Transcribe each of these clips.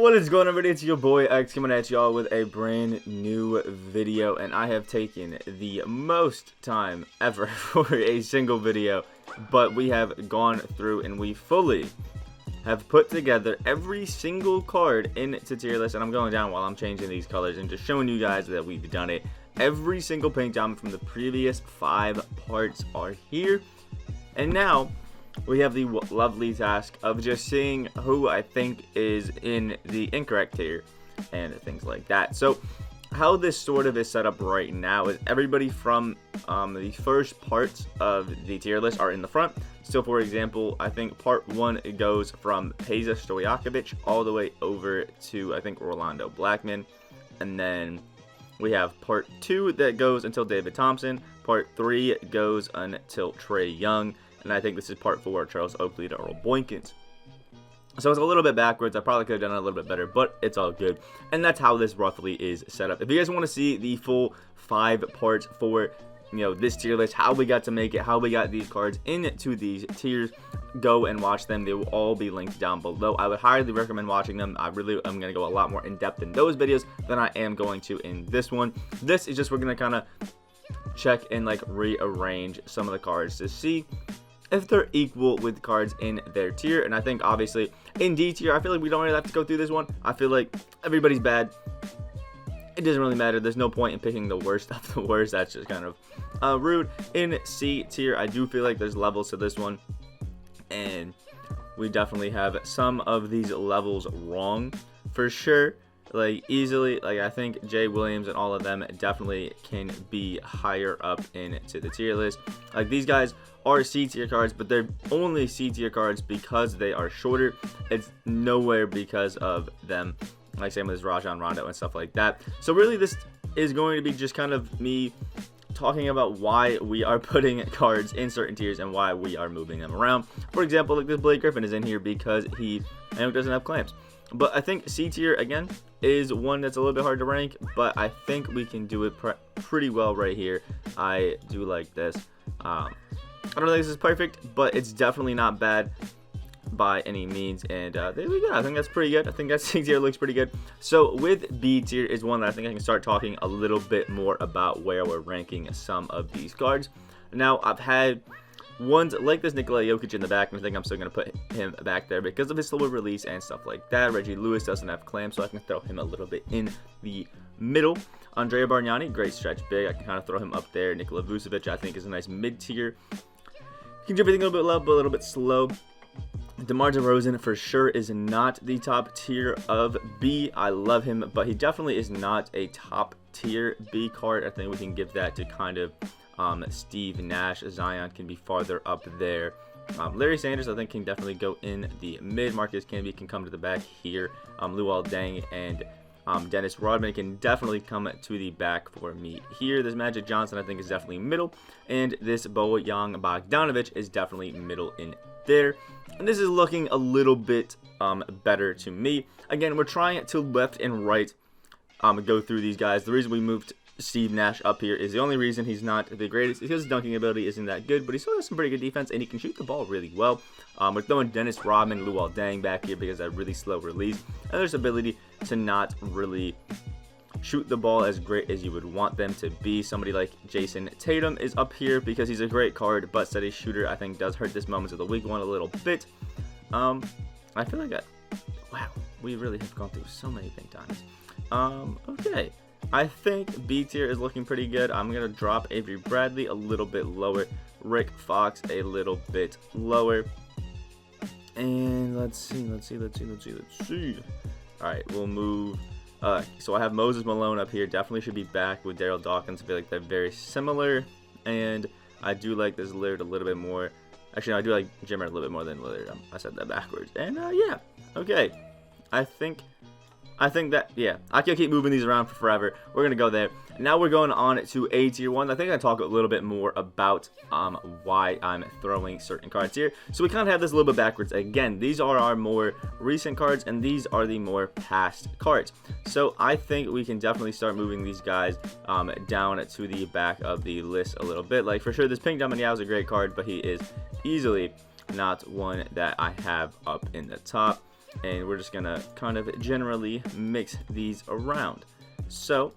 What is going on, everybody? It's your boy X coming at y'all with a brand new video, and I have taken the most time ever for a single video, but we have gone through and we fully have put together every single card into tier list, and I'm going down while I'm changing these colors and just showing you guys that we've done it. Every single paint job from the previous 5 parts are here, and now we have the lovely task of just seeing who I think is in the incorrect tier and things like that. So how this sort of is set up right now is everybody from the first parts of the tier list are in the front. So for example, I think part 1 goes from Peja Stojakovic all the way over to I think Orlando Blackman, and then we have part 2 that goes until David Thompson, part 3 goes until Trae Young, and I think this is part 4, Charles Oakley to Earl Boykins. So it's a little bit backwards. I probably could have done it a little bit better, but it's all good. And that's how this roughly is set up. If you guys want to see the full 5 parts for, this tier list, how we got to make it, how we got these cards into these tiers, go and watch them. They will all be linked down below. I would highly recommend watching them. I really am going to go a lot more in depth in those videos than I am going to in this one. This is just, we're going to kind of check and rearrange some of the cards to see if they're equal with cards in their tier. And I think obviously in D tier, I feel like we don't really have to go through this one. I feel like everybody's bad. It doesn't really matter. There's no point in picking the worst of the worst. That's just kind of rude. In C tier, I do feel like there's levels to this one, and we definitely have some of these levels wrong for sure. Easily, I think Jay Williams and all of them definitely can be higher up into the tier list. These guys are C tier cards, but they're only C tier cards because they are shorter. It's nowhere because of them. Same with Rajon Rondo and stuff like that. So really, this is going to be just kind of me talking about why we are putting cards in certain tiers and why we are moving them around. For example, this Blake Griffin is in here because he doesn't have clamps. But I think C tier, again, is one that's a little bit hard to rank, but I think we can do it pretty well right here. I do like this. I don't think this is perfect, but it's definitely not bad by any means, and there we go. I think that's pretty good. I think that C tier looks pretty good. So with B tier is one that I think I can start talking a little bit more about where we're ranking some of these cards. Now, I've had ones like this Nikola Jokic in the back, and I think I'm still going to put him back there because of his slower release and stuff like that. Reggie Lewis doesn't have clamps, so I can throw him a little bit in the middle. Andrea Bargnani, great stretch big. I can kind of throw him up there. Nikola Vucevic, I think, is a nice mid-tier. Can do everything a little bit low, but a little bit slow. DeMar DeRozan for sure is not the top tier of B. I love him, but he definitely is not a top tier B card. I think we can give that to kind of Steve Nash. Zion can be farther up there. Larry Sanders, I think, can definitely go in the mid. Marcus Camby can come to the back here. Luol Deng and Dennis Rodman can definitely come to the back for me here. This Magic Johnson, I think, is definitely middle. And this Bojan Bogdanovic is definitely middle in there. And this is looking a little bit better to me. Again, we're trying to left and right go through these guys. The reason we moved Steve Nash up here is the only reason he's not the greatest is his dunking ability isn't that good, but he still has some pretty good defense and he can shoot the ball really well. We're throwing Dennis Rodman, Luol Deng back here because of that really slow release, and there's ability to not really shoot the ball as great as you would want them to be. Somebody like Jason Tatum is up here because he's a great card, but steady shooter I think does hurt this moment of the weak one a little bit. I feel like wow, we really have gone through so many thing times. Okay. I think B tier is looking pretty good. I'm going to drop Avery Bradley a little bit lower. Rick Fox a little bit lower. And let's see. Alright, we'll move. So I have Moses Malone up here. Definitely should be back with Daryl Dawkins. I feel like they're very similar. And I do like this Lillard a little bit more. Actually, no, I do like Jimmer a little bit more than Lillard. I said that backwards. And yeah, okay. I think that, yeah, I can keep moving these around for forever. We're going to go there. Now we're going on to A tier 1. I think I talk a little bit more about why I'm throwing certain cards here. So we kind of have this a little bit backwards. Again, these are our more recent cards, and these are the more past cards. So I think we can definitely start moving these guys down to the back of the list a little bit. For sure, this Pink Diamond Yao is a great card, but he is easily not one that I have up in the top. and we're just gonna kind of generally mix these around. So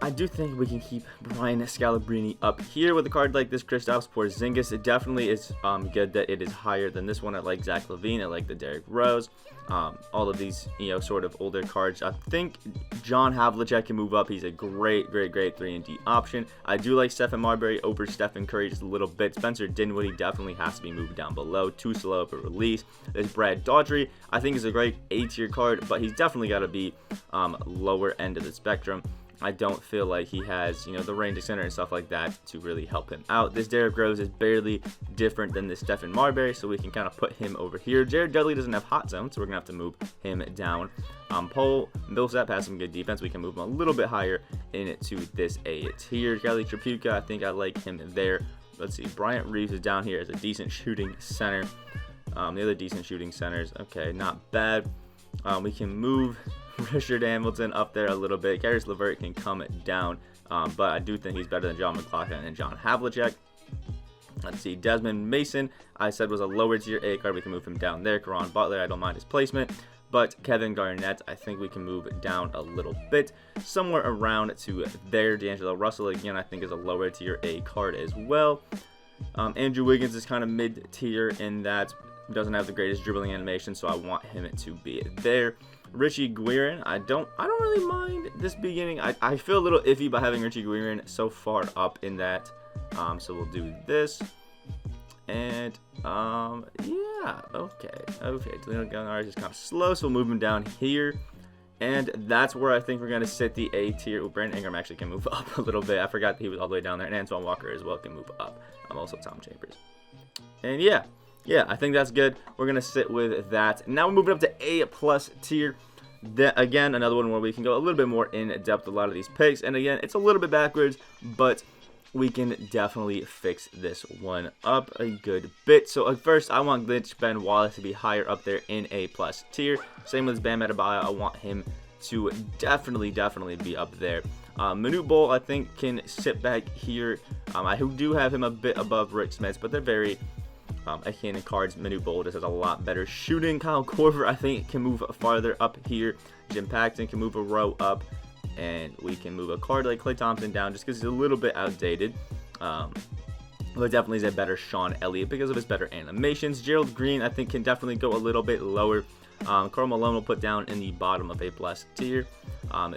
I do think we can keep Brian Scalabrine up here with a card like this. Kristaps Porzingis, it definitely is good that it is higher than this one. I like Zach LaVine, I like the Derrick Rose, all of these, sort of older cards. I think John Havlicek can move up. He's a great 3-and-D option. I do like Stephen Marbury over Stephen Curry just a little bit. Spencer Dinwiddie definitely has to be moved down below. Too slow of a release. There's Brad Daughtry. I think is a great A-tier card, but he's definitely got to be lower end of the spectrum. I don't feel like he has, the range extender and stuff like that to really help him out. This Derrick Rose is barely different than this Stephen Marbury, so we can kind of put him over here. Jared Dudley doesn't have hot zone, so we're going to have to move him down. Paul Millsap has some good defense. We can move him a little bit higher into this A tier. Kelly Tripucka, I think I like him there. Let's see, Bryant Reeves is down here as a decent shooting center. The other decent shooting centers, okay, not bad. We can move Richard Hamilton up there a little bit. Caris LeVert can come down, but I do think he's better than John McLaughlin and John Havlicek. Let's see, Desmond Mason, I said was a lower tier A card. We can move him down there. Caron Butler, I don't mind his placement. But Kevin Garnett, I think we can move down a little bit, somewhere around to there. D'Angelo Russell, again, I think is a lower tier A card as well. Andrew Wiggins is kind of mid-tier in that he doesn't have the greatest dribbling animation, so I want him to be there. Richie Guerin, I don't really mind this beginning. I feel a little iffy by having Richie Guerin so far up in that. So we'll do this. And yeah, okay. Delino Gallinari is kind of slow, so we'll move him down here. And that's where I think we're gonna sit the A tier. Ooh, Brandon Ingram actually can move up a little bit. I forgot that he was all the way down there. And Antoine Walker as well can move up. Also Tom Chambers. And yeah, I think that's good. We're going to sit with that. Now we're moving up to A+ tier. Again, another one where we can go a little bit more in depth with a lot of these picks. And again, it's a little bit backwards, but we can definitely fix this one up a good bit. So at first, I want Glitch Ben Wallace to be higher up there in A+ tier. Same with Bam Adebayo. I want him to definitely be up there. Manute Bol, I think, can sit back here. I do have him a bit above Rick Smith, but they're very akin in cards. Manute Bol just has a lot better shooting. Kyle Korver, I think, can move farther up here. Jim Paxton can move a row up, and we can move a card like Klay Thompson down just because he's a little bit outdated. But definitely is a better Sean Elliott because of his better animations. Gerald Green, I think, can definitely go a little bit lower. Karl Malone will put down in the bottom of A+ tier.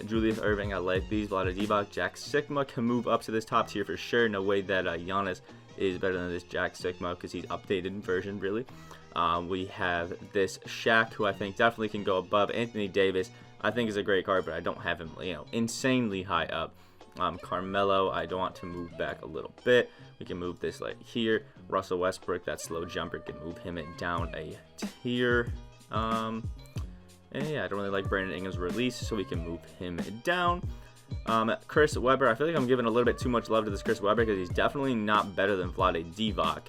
Julius Erving, I like these. Vlade Divac, Jack Sigma can move up to this top tier for sure. No way that Giannis is better than this Jack Sigma because he's updated version, really. We have this Shaq, who I think definitely can go above. Anthony Davis, I think is a great card, but I don't have him, insanely high up. Carmelo, I don't want to move back a little bit. We can move this like here. Russell Westbrook, that slow jumper, can move him down a tier. And yeah, I don't really like Brandon Ingram's release, so we can move him down. Chris Webber, I feel like I'm giving a little bit too much love to this Chris Webber because he's definitely not better than Vlade Divac.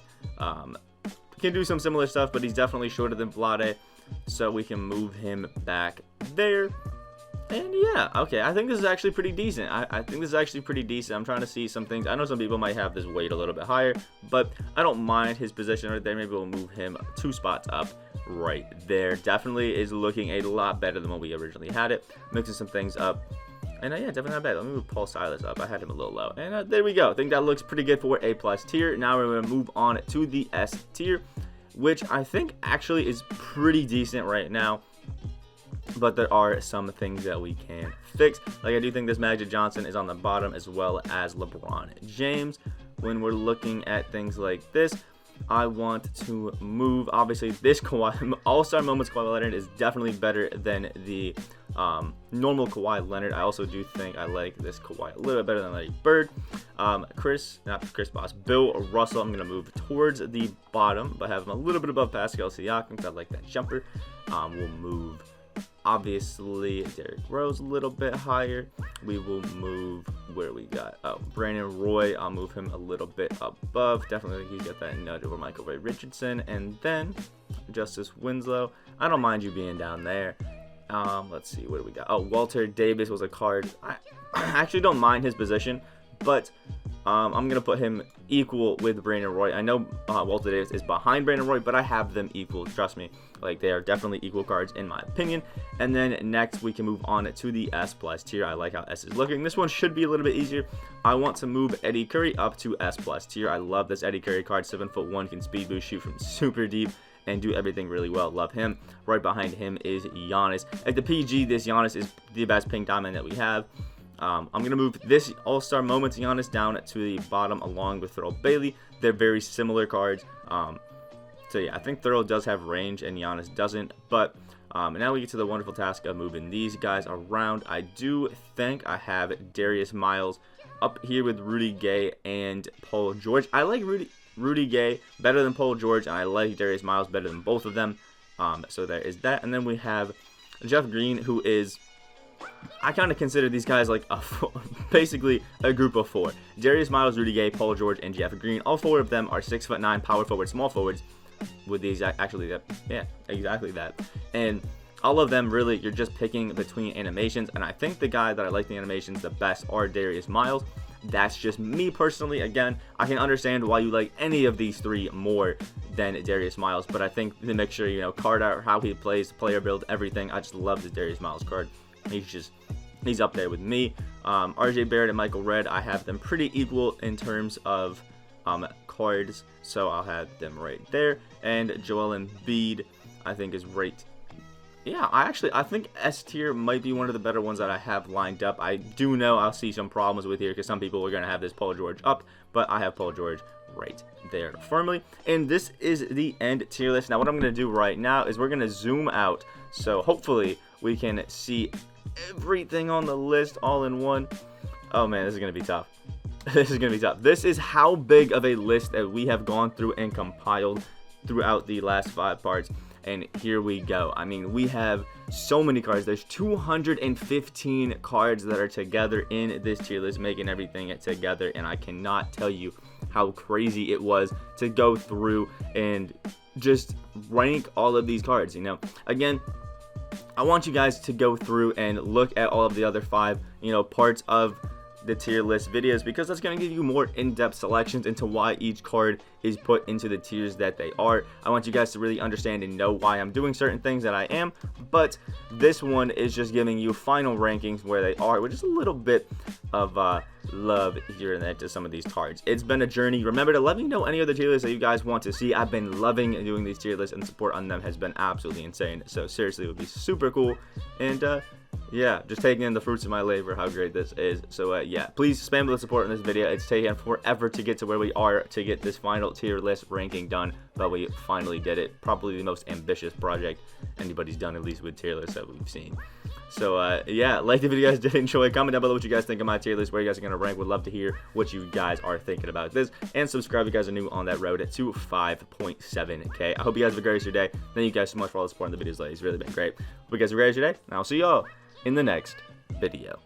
Can do some similar stuff, but he's definitely shorter than Vlade, so we can move him back there. And yeah, okay, I think this is actually pretty decent. I think this is actually pretty decent. I'm trying to see some things. I know some people might have this weight a little bit higher, but I don't mind his position right there. Maybe we'll move him 2 spots up right there. Definitely is looking a lot better than what we originally had it. Mixing some things up. And yeah, definitely not bad. Let me move Paul Silas up. I had him a little low. And there we go. I think that looks pretty good for A+ tier. Now we're going to move on to the S tier, which I think actually is pretty decent right now. But there are some things that we can fix. Like, I do think this Magic Johnson is on the bottom as well as LeBron James. When we're looking at things like this, I want to move, obviously, this Kawhi, All-Star Moments Kawhi Leonard is definitely better than the normal Kawhi Leonard. I also do think I like this Kawhi a little bit better than Larry Bird. Bill Russell, I'm going to move towards the bottom, but have him a little bit above Pascal Siakam because I like that jumper. We'll move, obviously, Derrick Rose a little bit higher. We will move where we got Brandon Roy. I'll move him a little bit above. Definitely think he's got that nudge over Michael Ray Richardson. And then Justice Winslow. I don't mind you being down there. Let's see, what do we got? Oh, Walter Davis was a card. I actually don't mind his position, but I'm going to put him equal with Brandon Roy. I know Walter Davis is behind Brandon Roy, but I have them equal. Trust me. Like, they are definitely equal cards in my opinion. And then next, we can move on to the S+ tier. I like how S is looking. This one should be a little bit easier. I want to move Eddie Curry up to S+ tier. I love this Eddie Curry card. 7'1", can speed boost, shoot from super deep, and do everything really well. Love him. Right behind him is Giannis. At the PG, this Giannis is the best pink diamond that we have. I'm going to move this All-Star Moments Giannis down to the bottom along with Thurl Bailey. They're very similar cards. So yeah, I think Thurl does have range and Giannis doesn't. But now we get to the wonderful task of moving these guys around. I do think I have Darius Miles up here with Rudy Gay and Paul George. I like Rudy Gay better than Paul George, and I like Darius Miles better than both of them. So there is that. And then we have Jeff Green, who is... I kind of consider these guys like basically a group of 4. Darius Miles, Rudy Gay, Paul George, and Jeff Green. All 4 of them are 6'9" power forwards, small forwards, with the exact, exactly that. And all of them, really, you're just picking between animations. And I think the guy that I like the animations the best are Darius Miles. That's just me personally. Again, I can understand why you like any of these 3 more than Darius Miles, but I think the mixture, you know, card art, how he plays, player build, everything, I just love the Darius Miles card. He's up there with me. RJ Barrett and Michael Redd, I have them pretty equal in terms of cards, so I'll have them right there. And Joel Embiid, I think, is right. Yeah, I think S tier might be one of the better ones that I have lined up. I do know I'll see some problems with here because some people are going to have this Paul George up, but I have Paul George right there firmly. And this is the end tier list. Now, what I'm going to do right now is we're going to zoom out, so hopefully we can see everything on the list all in one. Oh man, this is going to be tough. This is going to be tough. This is how big of a list that we have gone through and compiled throughout the last 5 parts. And here we go. I mean, we have so many cards. There's 215 cards that are together in this tier list, making everything together. And I cannot tell you how crazy it was to go through and just rank all of these cards. You know, again, I want you guys to go through and look at all of the other 5, you know, parts of the tier list videos, because that's going to give you more in-depth selections into why each card is put into the tiers that they are. I want you guys to really understand and know why I'm doing certain things that I am, but this one is just giving you final rankings where they are, with just a little bit of love here and there to some of these cards. It's been a journey. Remember to let me know any other tier lists that you guys want to see. I've been loving doing these tier lists, and support on them has been absolutely insane. So seriously, it would be super cool. And yeah, just taking in the fruits of my labor, how great this is. So yeah, please spam the support in this video. It's taken forever to get to where we are to get this final tier list ranking done, but we finally did it. Probably the most ambitious project anybody's done, at least with tier lists that we've seen. So yeah, like the video you guys did enjoy. Comment down below what you guys think of my tier list, where you guys are going to rank. Would love to hear what you guys are thinking about this. And subscribe if you guys are new on that road to 5.7K. I hope you guys have a great rest of your day. Thank you guys so much for all the support in the videos lately. It's really been great. Hope you guys have a great rest of your day, and I'll see y'all in the next video.